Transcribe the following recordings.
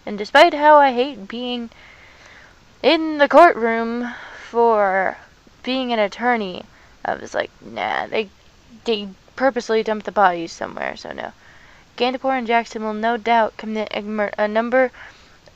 And despite how I hate being in the courtroom for being an attorney, I was like, nah, they purposely dumped the bodies somewhere, so no. Gandapur and Jackson will no doubt commit a number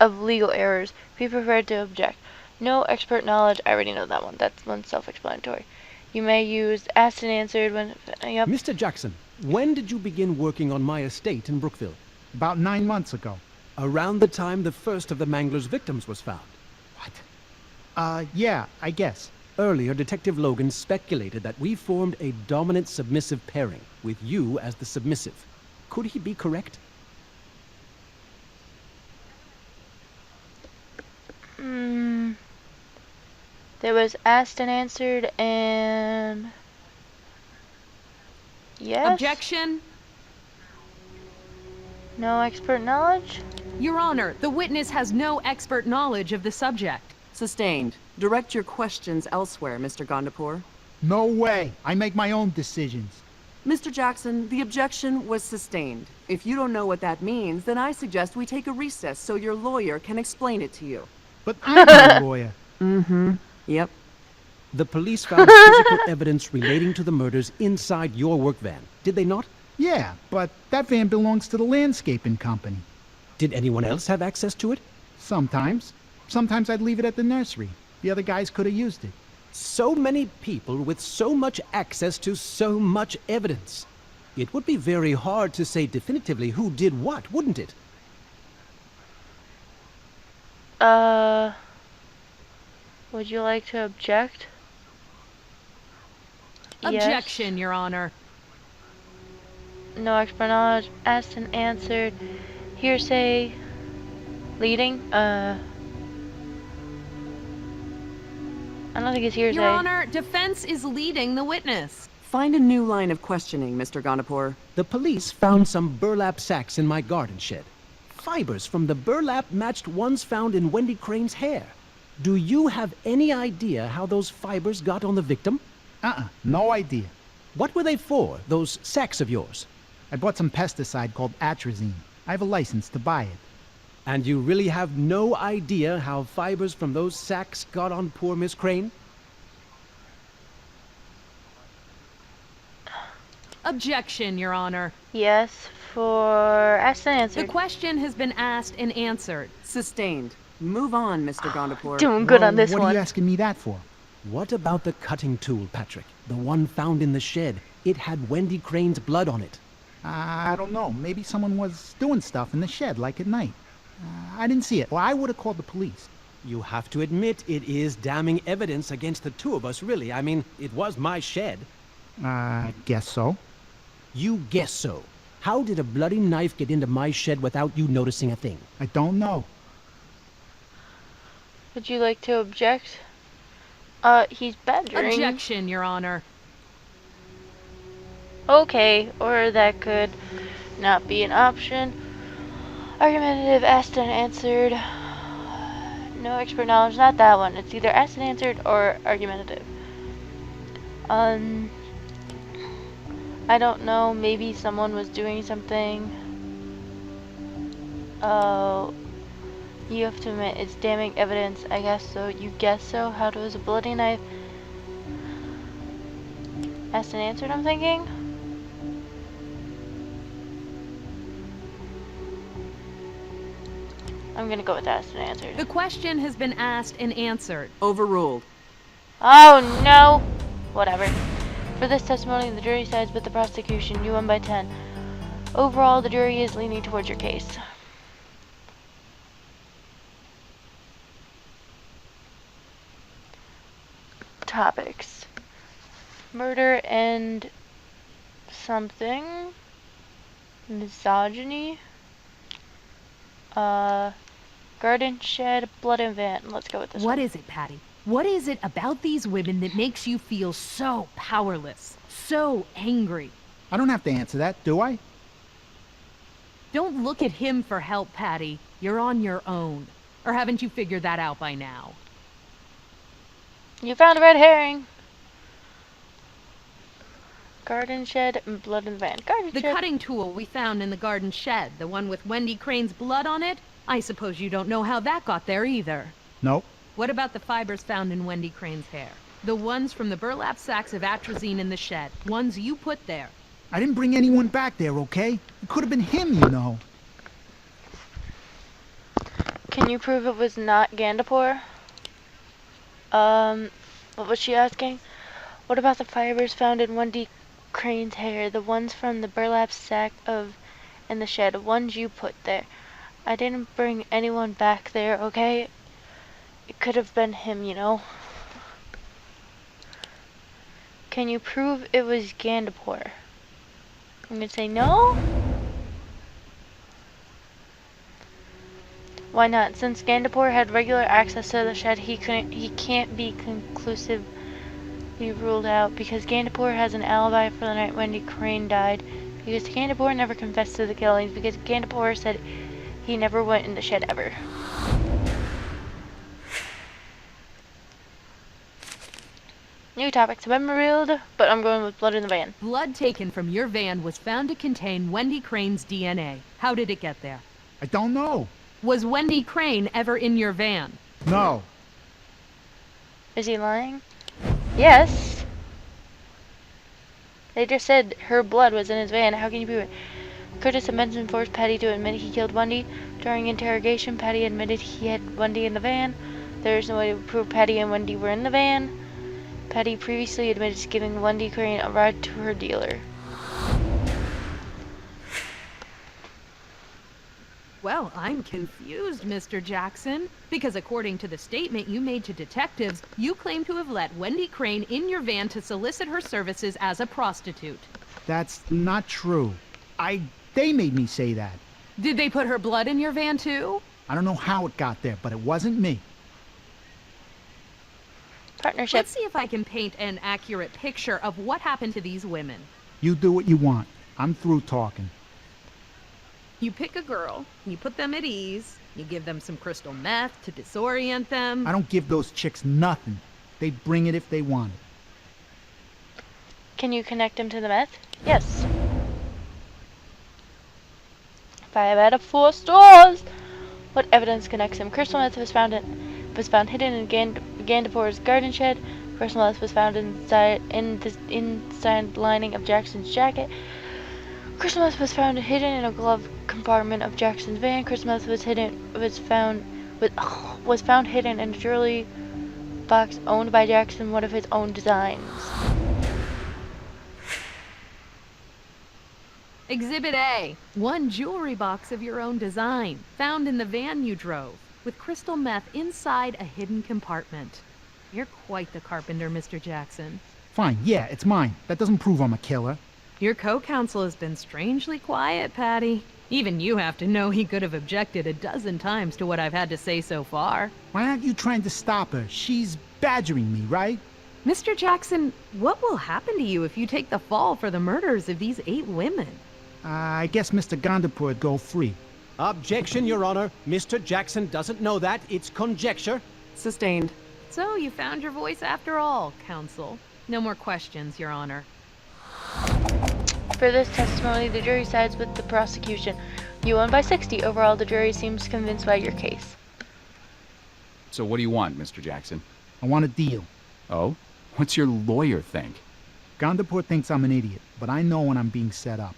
of legal errors. Be prepared to object. No expert knowledge. I already know that one. That's one self-explanatory. You may use asked and answered when... Yep. Mr. Jackson, when did you begin working on my estate in Brookville? About 9 months ago. Around the time the first of the Mangler's victims was found. What? Yeah, I guess. Earlier, Detective Logan speculated that we formed a dominant-submissive pairing, with you as the submissive. Could he be correct? There was asked and answered and... Yes? Objection. No expert knowledge? Your Honor, the witness has no expert knowledge of the subject. Sustained. Direct your questions elsewhere, Mr. Gandapur. No way. I make my own decisions. Mr. Jackson, the objection was sustained. If you don't know what that means, then I suggest we take a recess so your lawyer can explain it to you. But I'm not a lawyer. Mm-hmm. Yep. The police found physical evidence relating to the murders inside your work van, did they not? Yeah, but that van belongs to the landscaping company. Did anyone else have access to it? Sometimes. Sometimes I'd leave it at the nursery. The other guys could have used it. So many people with so much access to so much evidence. It would be very hard to say definitively who did what, wouldn't it? Would you like to object? Objection, Yes. Your Honor. No expert knowledge. Asked and answered. Hearsay. Leading. I don't think it's hearsay. Your Honor, defense is leading the witness. Find a new line of questioning, Mr. Gandapur. The police found some burlap sacks in my garden shed. Fibers from the burlap matched ones found in Wendy Crane's hair. Do you have any idea how those fibers got on the victim? No idea. What were they for, those sacks of yours? I bought some pesticide called atrazine. I have a license to buy it. And you really have no idea how fibers from those sacks got on poor Miss Crane? Objection, Your Honor. Yes, for asked and answered. The question has been asked and answered. Sustained. Move on, Mr. Gandapur. Doing good on this What one. are you asking me that for? What about the cutting tool, Patrick? The one found in the shed. It had Wendy Crane's blood on it. I don't know. Maybe someone was doing stuff in the shed, like at night. I didn't see it, or I would have called the police. You have to admit it is damning evidence against the two of us, really. I mean, it was my shed. Guess so. You guess so. How did a bloody knife get into my shed without you noticing a thing? I don't know. Would you like to object? He's badgering. Objection, Your Honor. Okay, or that could not be an option. Argumentative, asked and answered. No expert knowledge, not that one. It's either asked and answered or argumentative. I don't know, maybe someone was doing something. Oh, you have to admit, it's damning evidence. I guess so. You guess so? How does a bloody knife? Asked and answered, I'm thinking? I'm gonna go with asked and answered. The question has been asked and answered. Overruled. Oh no! Whatever. For this testimony, the jury sides with the prosecution. You won by 10. Overall, the jury is leaning towards your case. Topics. Murder and something. Misogyny. Garden shed, blood and van. Let's go with this one. What is it, Patty? What is it about these women that makes you feel so powerless, so angry? I don't have to answer that, do I? Don't look at him for help, Patty. You're on your own. Or haven't you figured that out by now? You found a red herring. Garden shed and blood in the van. Garden The shed. cutting tool we found in the garden shed, the one with Wendy Crane's blood on it, I suppose you don't know how that got there either. Nope. What about the fibers found in Wendy Crane's hair? The ones from the burlap sacks of atrazine in the shed. Ones you put there. I didn't bring anyone back there, okay? It could have been him, you know. Can you prove it was not Gandapur? What was she asking? What about the fibers found in Wendy Crane's hair? The ones from the burlap sack in the shed. The ones you put there. I didn't bring anyone back there, okay? It could have been him, you know. Can you prove it was Gandapur? I'm gonna say no. Why not? Since Gandapur had regular access to the shed, he can't be conclusively ruled out because Gandapur has an alibi for the night Wendy Crane died. Because Gandapur never confessed to the killings because Gandapur said he never went in the shed ever. New topics have been revealed, but I'm going with blood in the van. Blood taken from your van was found to contain Wendy Crane's DNA. How did it get there? I don't know. Was Wendy Crane ever in your van? No. Is he lying? Yes. They just said her blood was in his van. How can you prove it? Curtis and Benson forced Patty to admit he killed Wendy. During interrogation, Patty admitted he had Wendy in the van. There is no way to prove Patty and Wendy were in the van. Patty previously admitted to giving Wendy Crane a ride to her dealer. Well, I'm confused, Mr. Jackson. Because according to the statement you made to detectives, you claim to have let Wendy Crane in your van to solicit her services as a prostitute. That's not true. They made me say that. Did they put her blood in your van too? I don't know how it got there, but it wasn't me. Partnership. Let's see if I can paint an accurate picture of what happened to these women. You do what you want. I'm through talking. You pick a girl, you put them at ease, you give them some crystal meth to disorient them. I don't give those chicks nothing. They bring it if they want it. Can you connect him to the meth? Yes. 5 out of 4 stores. What evidence connects him? Crystal meth was found hidden in Gandapur's garden shed. Crystal meth was found inside the inside lining of Jackson's jacket. Crystal meth was found hidden in a glove compartment of Jackson's van. Crystal meth was found hidden in a jewelry box owned by Jackson, one of his own designs. Exhibit A. One jewelry box of your own design, found in the van you drove, with crystal meth inside a hidden compartment. You're quite the carpenter, Mr. Jackson. Fine, yeah, it's mine. That doesn't prove I'm a killer. Your co-counsel has been strangely quiet, Patty. Even you have to know he could have objected a dozen times to what I've had to say so far. Why aren't you trying to stop her? She's badgering me, right? Mr. Jackson, what will happen to you if you take the fall for the murders of these 8 women? I guess Mr. Gandapur would go free. Objection, Your Honor. Mr. Jackson doesn't know that. It's conjecture. Sustained. So you found your voice after all, counsel. No more questions, Your Honor. For this testimony, the jury sides with the prosecution. You won by 60. Overall, the jury seems convinced by your case. So what do you want, Mr. Jackson? I want a deal. Oh? What's your lawyer think? Gandapur thinks I'm an idiot, but I know when I'm being set up.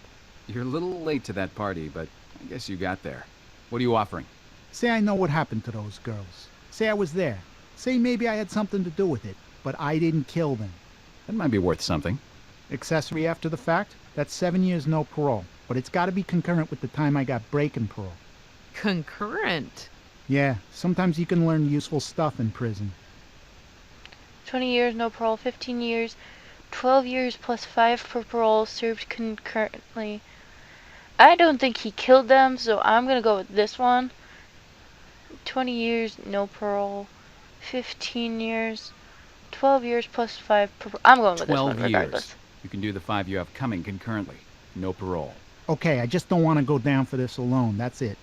You're a little late to that party, but I guess you got there. What are you offering? Say I know what happened to those girls. Say I was there. Say maybe I had something to do with it, but I didn't kill them. That might be worth something. Accessory after the fact? That's 7 years no parole, but it's got to be concurrent with the time I got break and parole. Concurrent? Yeah, sometimes you can learn useful stuff in prison. 20 years, no parole, 15 years, 12 years plus 5 for parole served concurrently. I don't think he killed them, so I'm gonna go with this one. 20 years, no parole, 15 years, 12 years plus 5 per I'm going with this one 12 regardless. years. You can do the 5 you have coming concurrently. No parole. Okay, I just don't want to go down for this alone, that's it.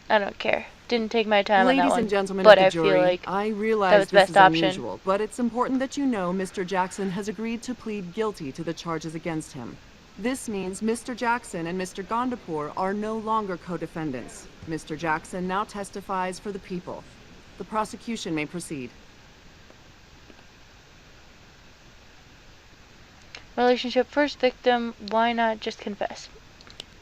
I don't care. Didn't take my time on that Ladies one. and gentlemen but of the I jury, feel like I that realize was this best is option. unusual, but it's important that you know Mr. Jackson has agreed to plead guilty to the charges against him. This means Mr. Jackson and Mr. Gondapur are no longer co-defendants. Mr. Jackson now testifies for the people. The prosecution may proceed. Relationship first victim, why not just confess?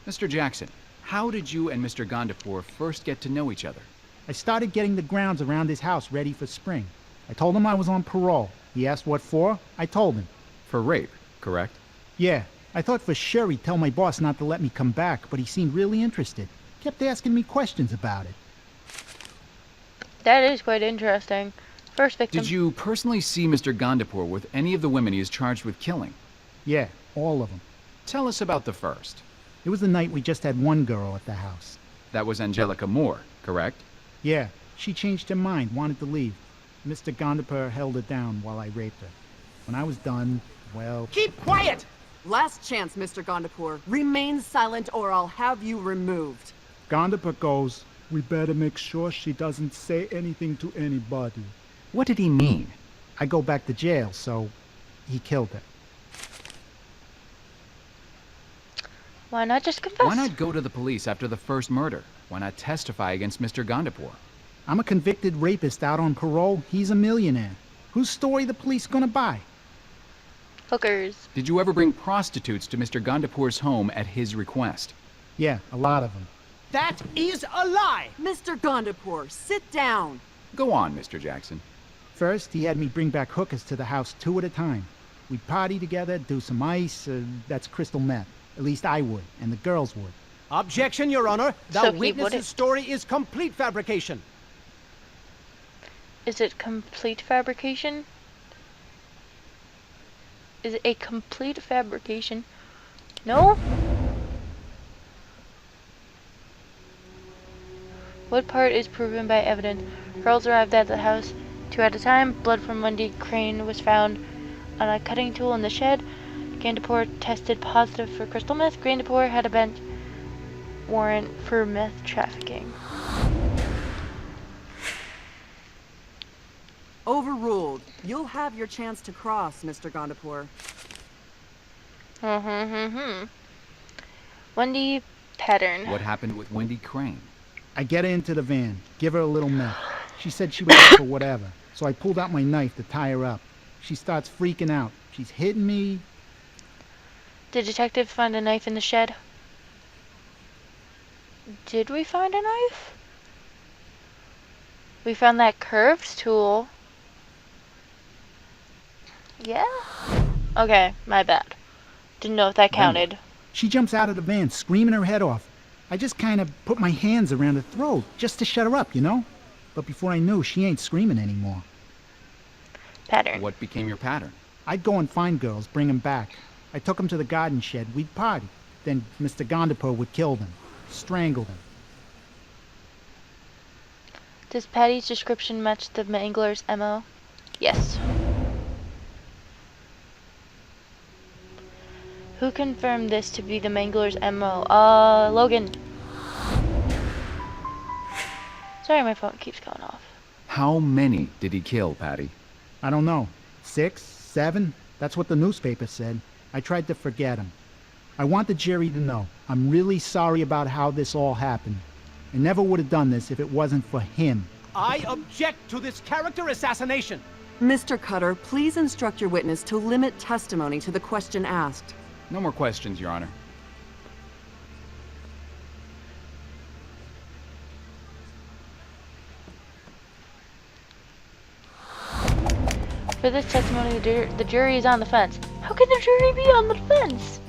Mr. Jackson, how did you and Mr. Gondapur first get to know each other? I started getting the grounds around his house ready for spring. I told him I was on parole. He asked what for. I told him. For rape, correct? Yeah, I thought for sure he'd tell my boss not to let me come back, but he seemed really interested. Kept asking me questions about it. That is quite interesting. First victim. Did you personally see Mr. Gondapur with any of the women he is charged with killing? Yeah, all of them. Tell us about the first. It was the night we just had one girl at the house. That was Angelica Moore, correct? Yeah, she changed her mind, wanted to leave. Mr. Gondapur held her down while I raped her. When I was done, well... Keep quiet! Last chance, Mr. Gondapur. Remain silent or I'll have you removed. Gondapur goes, we better make sure she doesn't say anything to anybody. What did he mean? I go back to jail, so he killed her. Why not just confess? Why not go to the police after the first murder? Why not testify against Mr. Gondapur? I'm a convicted rapist out on parole. He's a millionaire. Whose story the police gonna buy? Hookers. Did you ever bring prostitutes to Mr. Gondapur's home at his request? Yeah, a lot of them. That is a lie! Mr. Gondapur, sit down. Go on, Mr. Jackson. First, he had me bring back hookers to the house 2 at a time. We'd party together, do some ice, that's crystal meth. At least I would, and the girls would. Objection, Your Honor. So The he witness's wouldn't. story is complete fabrication. Is it complete fabrication? Is it a complete fabrication? No? What part is proven by evidence? Girls arrived at the house 2 at a time. Blood from Wendy Crane was found on a cutting tool in the shed. Gondapur tested positive for crystal meth. Gondapur had a bench warrant for meth trafficking. Overruled. You'll have your chance to cross, Mr. Gondapur. Wendy pattern. What happened with Wendy Crane? I get her into the van, give her a little meth. She said she was up for whatever, so I pulled out my knife to tie her up. She starts freaking out. She's hitting me. Did detective find a knife in the shed? Did we find a knife? We found that curved tool. Yeah? Okay, my bad. Didn't know if that counted. She jumps out of the van, screaming her head off. I just kind of put my hands around her throat, just to shut her up, you know? But before I knew, she ain't screaming anymore. Pattern. What became your pattern? I'd go and find girls, bring them back. I took them to the garden shed, we'd party. Then Mr. Gondapur would kill them, strangle them. Does Patty's description match the Mangler's MO? Yes. Who confirmed this to be the Mangler's MO? Logan. Sorry, my phone keeps going off. How many did he kill, Patty? I don't know. 6, 7? That's what the newspaper said. I tried to forget him. I want the jury to know I'm really sorry about how this all happened. I never would have done this if it wasn't for him. I object to this character assassination. Mr. Cutter, please instruct your witness to limit testimony to the question asked. No more questions, Your Honor. For this testimony, the jury is on the fence. How can the jury be on the fence?